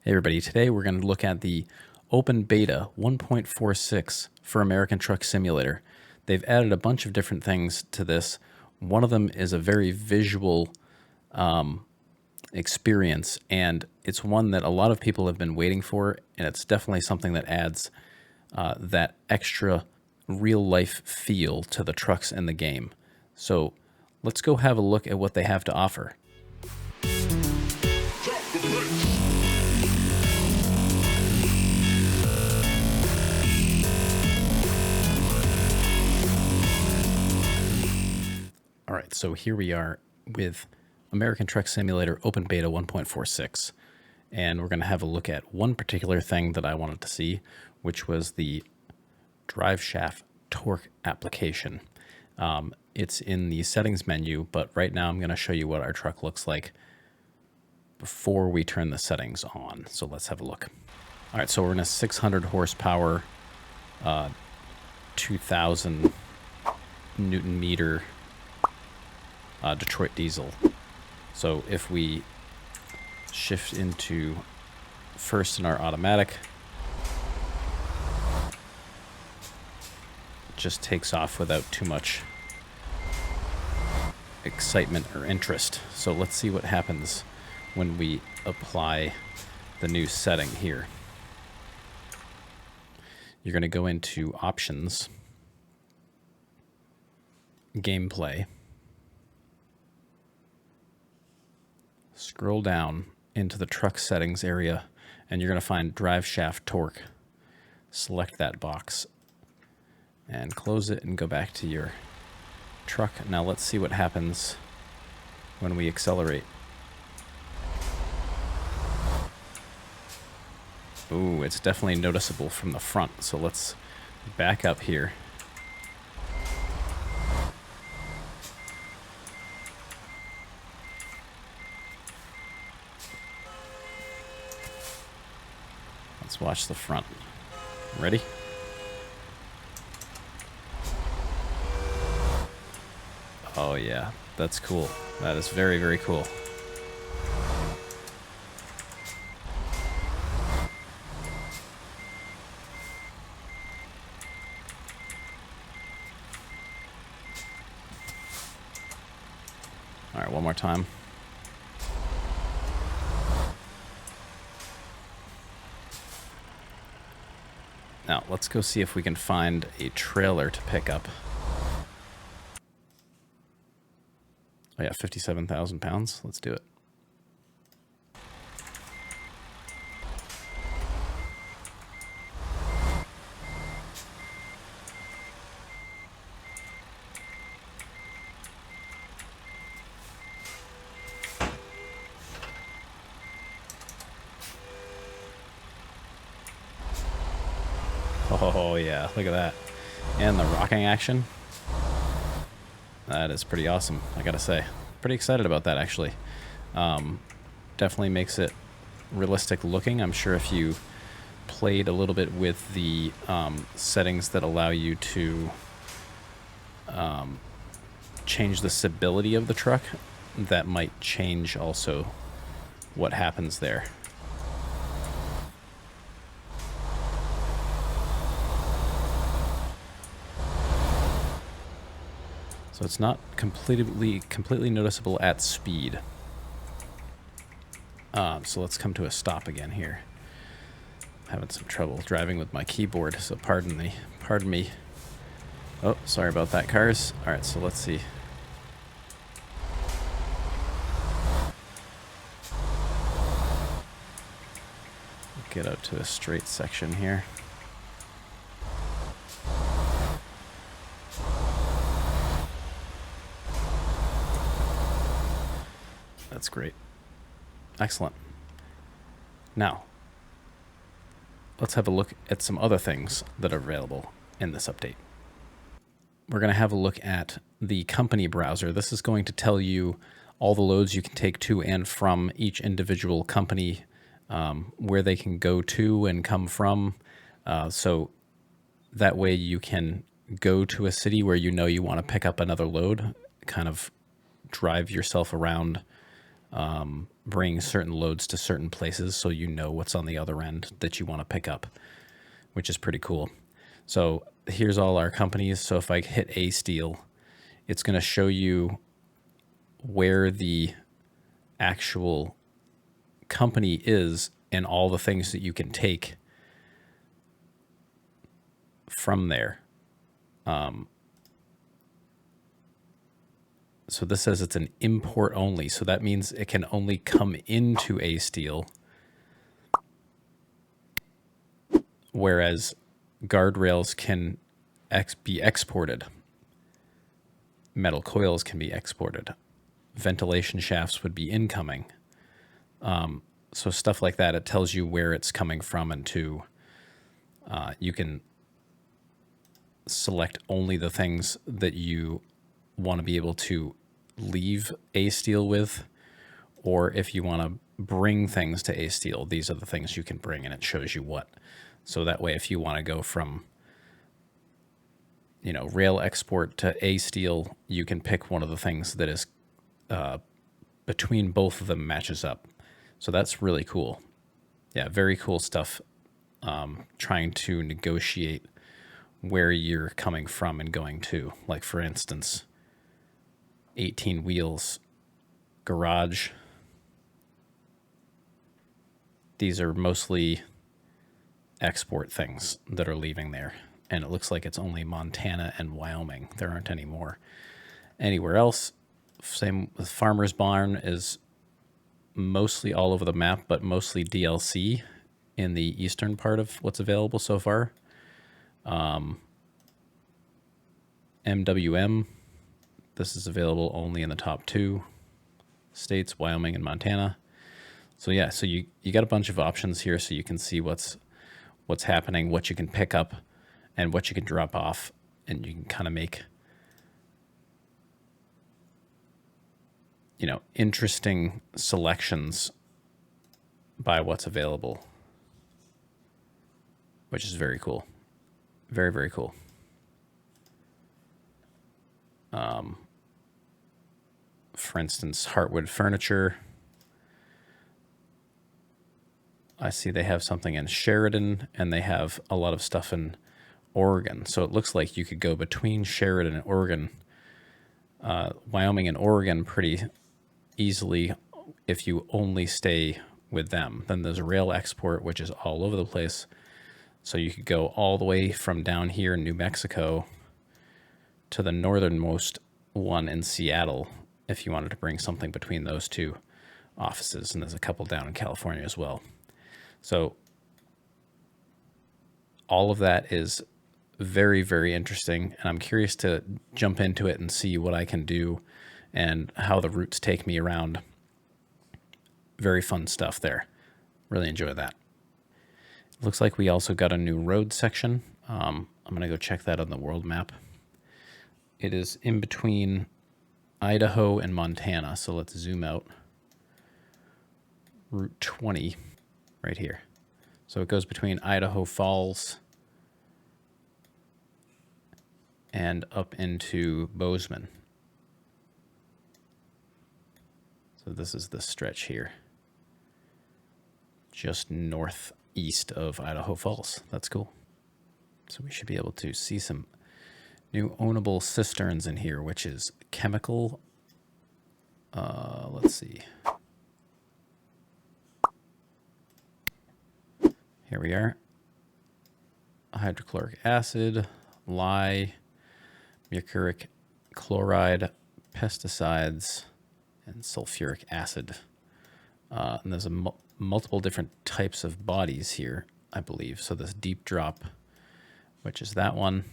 Hey everybody, today we're going to look at the open beta 1.46 for American Truck Simulator. They've added a bunch of different things to this. One of them is a very visual experience, and it's one that a lot of people have been waiting for, and it's definitely something that adds that extra real-life feel to the trucks in the game. So let's go have a look at what they have to offer. All right, so here we are with American Truck Simulator Open Beta 1.46, and we're going to have a look at one particular thing that I wanted to see, which was the drive shaft torque application. It's in the settings menu, but right now I'm going to show you what our truck looks like before we turn the settings on. So let's have a look. All right, so we're in a 600 horsepower, 2000 Newton meter Detroit diesel. So if we shift into first in our automatic, it just takes off without too much excitement or interest. So let's see what happens when we apply the new setting here. You're going to go into options, gameplay, scroll down into the truck settings area, and you're going to find drive shaft torque. Select that box and close it and go back to your truck. Now let's see what happens when we accelerate. Ooh, it's definitely noticeable from the front. So let's back up here. Let's watch the front. Ready? Oh yeah, that's cool. That is very, very cool. All right, one more time. Now, let's go see if we can find a trailer to pick up. Oh yeah, 57,000 pounds. Let's do it. Oh yeah, look at that. And the rocking action. That is pretty awesome, I gotta say. Pretty excited about that, actually. Definitely makes it realistic looking. I'm sure if you played a little bit with the settings that allow you to change the stability of the truck, that might change also what happens there. So it's not completely noticeable at speed. So let's come to a stop again here. I'm having some trouble driving with my keyboard, so pardon me. Oh, sorry about that, cars. All right, so let's see. Get out to a straight section here. That's great. Excellent. Now, let's have a look at some other things that are available in this update. We're going to have a look at the company browser. This is going to tell you all the loads you can take to and from each individual company, where they can go to and come from. So that way you can go to a city where you know you want to pick up another load, kind of drive yourself around bring certain loads to certain places so you know what's on the other end that you want to pick up, which is pretty cool. So here's all our companies. So if I hit A Steel, it's going to show you where the actual company is and all the things that you can take from there. So this says it's an import only. So that means it can only come into A Steel, whereas guardrails can be exported. Metal coils can be exported. Ventilation shafts would be incoming. So stuff like that, it tells you where it's coming from and to. You can select only the things that you want to be able to leave A Steel with, or if you want to bring things to A Steel, these are the things you can bring, and it shows you what. So that way, if you want to go from, rail export to A Steel, you can pick one of the things that is between both of them matches up. So that's really cool. Yeah, very cool stuff. Trying to negotiate where you're coming from and going to. Like, for instance, 18 wheels garage. These are mostly export things that are leaving there. And it looks like it's only Montana and Wyoming. There aren't any more anywhere else. Same with Farmer's Barn is mostly all over the map, but mostly DLC in the eastern part of what's available so far. MWM, this is available only in the top 2 states, Wyoming and Montana. So yeah, so you got a bunch of options here, so you can see what's happening, what you can pick up, and what you can drop off, and you can kind of make interesting selections by what's available, which is very cool. Very, very cool. For instance, Heartwood Furniture. I see they have something in Sheridan, and they have a lot of stuff in Oregon. So it looks like you could go between Sheridan and Oregon, Wyoming and Oregon pretty easily if you only stay with them. Then there's rail export, which is all over the place. So you could go all the way from down here in New Mexico to the northernmost one in Seattle if you wanted to bring something between those 2 offices. And there's a couple down in California as well. So all of that is very, very interesting. And I'm curious to jump into it and see what I can do and how the routes take me around. Very fun stuff there. Really enjoy that. Looks like we also got a new road section. I'm going to go check that on the world map. It is in between Idaho and Montana. So let's zoom out. Route 20 right here. So it goes between Idaho Falls and up into Bozeman. So this is the stretch here, just northeast of Idaho Falls. That's cool. So we should be able to see some new ownable cisterns in here, which is chemical. Let's see. Here we are. Hydrochloric acid, lye, mercuric chloride, pesticides, and sulfuric acid. And there's multiple different types of bodies here, I believe. So this deep drop, which is that one.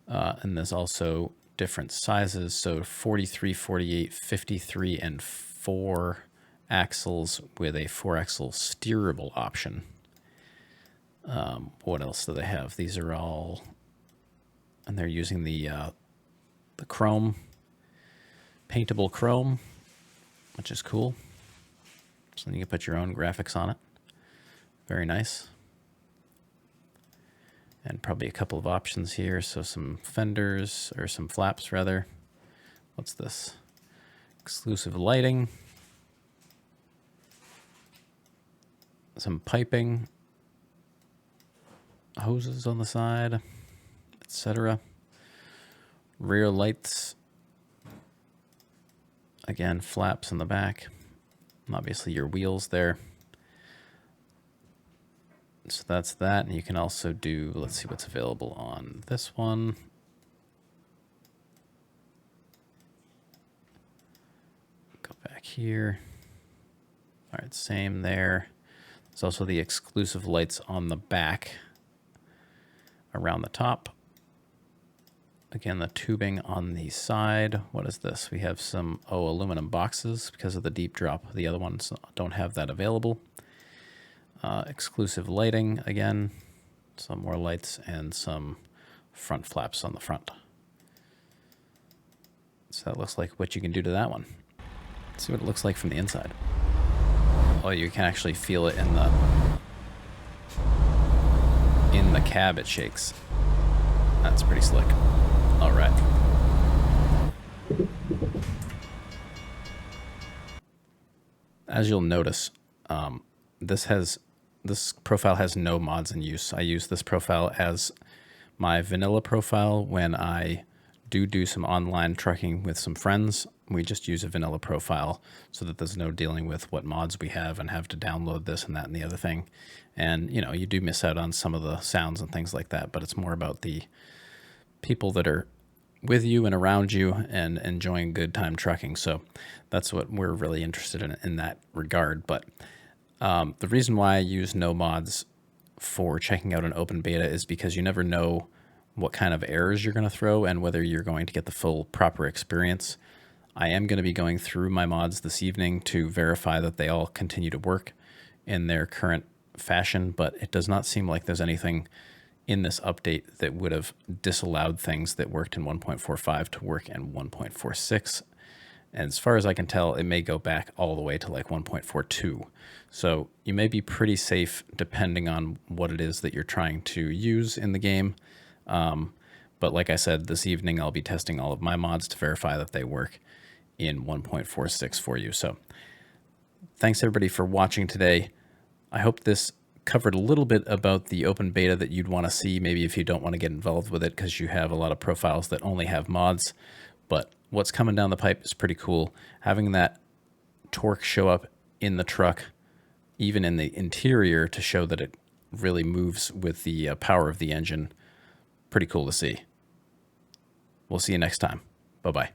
And there's also different sizes. So 43, 48, 53, and 4 axles with a 4-axle steerable option. What else do they have? These are all, and they're using the chrome, paintable chrome, which is cool. So then you can put your own graphics on it. Very nice. And probably a couple of options here. So some fenders, or some flaps rather. What's this? Exclusive lighting. some piping, hoses on the side, etc. Rear lights. Again, flaps in the back. And obviously your wheels there. So that's that. And you can also do, let's see what's available on this one. Go back here. All right, same there. There's also the exclusive lights on the back around the top. Again, the tubing on the side. What is this? We have some, aluminum boxes because of the deep drop. The other ones don't have that available. Exclusive lighting, again, some more lights and some front flaps on the front. So that looks like what you can do to that one. Let's see what it looks like from the inside. Oh, you can actually feel it in the cab, it shakes. That's pretty slick. All right. As you'll notice, this profile has no mods in use. I use this profile as my vanilla profile when I do some online trucking with some friends. We just use a vanilla profile so that there's no dealing with what mods we have and have to download this and that and the other thing. And, you know, you do miss out on some of the sounds and things like that, but it's more about the people that are with you and around you and enjoying good time trucking. So that's what we're really interested in that regard. But the reason why I use no mods for checking out an open beta is because you never know what kind of errors you're going to throw and whether you're going to get the full proper experience. I am going to be going through my mods this evening to verify that they all continue to work in their current fashion, but it does not seem like there's anything in this update that would have disallowed things that worked in 1.45 to work in 1.46. And as far as I can tell, it may go back all the way to like 1.42. So you may be pretty safe depending on what it is that you're trying to use in the game. But like I said, this evening I'll be testing all of my mods to verify that they work in 1.46 for you. So thanks everybody for watching today. I hope this covered a little bit about the open beta that you'd want to see, maybe if you don't want to get involved with it because you have a lot of profiles that only have mods. But what's coming down the pipe is pretty cool. Having that torque show up in the truck, even in the interior, to show that it really moves with the power of the engine. Pretty cool to see. We'll see you next time. Bye-bye.